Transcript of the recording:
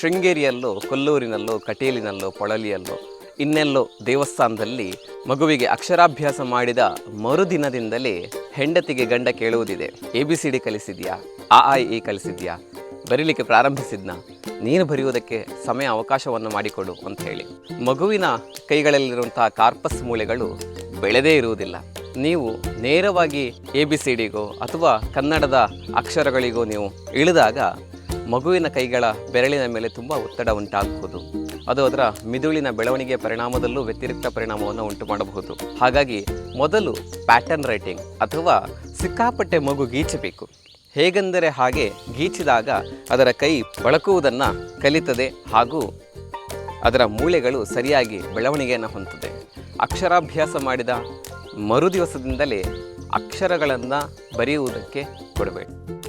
ಶೃಂಗೇರಿಯಲ್ಲೋ, ಕೊಲ್ಲೂರಿನಲ್ಲೋ, ಕಟೀಲಿನಲ್ಲೋ, ಪೊಳಲಿಯಲ್ಲೋ, ಇನ್ನೆಲ್ಲೋ ದೇವಸ್ಥಾನದಲ್ಲಿ ಮಗುವಿಗೆ ಅಕ್ಷರಾಭ್ಯಾಸ ಮಾಡಿದ ಮರುದಿನದಿಂದಲೇ ಹೆಂಡತಿಗೆ ಗಂಡ ಕೇಳುವುದಿದೆ. ABCD ಕಲಿಸಿದ್ಯಾ, A ಕಲಿಸಿದ್ಯಾ, ಬರೀಲಿಕ್ಕೆ ಪ್ರಾರಂಭಿಸಿದ್ನಾ, ನೀನು ಬರೆಯುವುದಕ್ಕೆ ಸಮಯ ಅವಕಾಶವನ್ನು ಮಾಡಿಕೊಡು ಅಂತ ಹೇಳಿ. ಮಗುವಿನ ಕೈಗಳಲ್ಲಿರುವಂತಹ ಕಾರ್ಪಸ್ ಮೂಳೆಗಳು ಬೆಳೆದೇ ಇರುವುದಿಲ್ಲ. ನೀವು ನೇರವಾಗಿ ABCDಗೋ ಅಥವಾ ಕನ್ನಡದ ಅಕ್ಷರಗಳಿಗೋ ನೀವು ಇಳಿದಾಗ ಮಗುವಿನ ಕೈಗಳ ಬೆರಳಿನ ಮೇಲೆ ತುಂಬ ಒತ್ತಡ ಉಂಟಾಗಬಹುದು. ಅದು ಅದರ ಮಿದುಳಿನ ಬೆಳವಣಿಗೆಯ ಪರಿಣಾಮದಲ್ಲೂ ವ್ಯತಿರಿಕ್ತ ಪರಿಣಾಮವನ್ನು ಉಂಟು ಮಾಡಬಹುದು. ಹಾಗಾಗಿ ಮೊದಲು ಪ್ಯಾಟರ್ನ್ ರೈಟಿಂಗ್ ಅಥವಾ ಸಿಕ್ಕಾಪಟ್ಟೆ ಮಗು ಗೀಚಬೇಕು. ಹೇಗೆಂದರೆ ಹಾಗೆ ಗೀಚಿದಾಗ ಅದರ ಕೈ ಬಳಕುವುದನ್ನು ಕಲಿತದೆ ಹಾಗೂ ಅದರ ಮೂಳೆಗಳು ಸರಿಯಾಗಿ ಬೆಳವಣಿಗೆಯನ್ನು ಹೊಂದುತ್ತದೆ. ಅಕ್ಷರಾಭ್ಯಾಸ ಮಾಡಿದ ಮರುದಿವಸದಿಂದಲೇ ಅಕ್ಷರಗಳನ್ನು ಬರೆಯುವುದಕ್ಕೆ ಕೊಡಬೇಡಿ.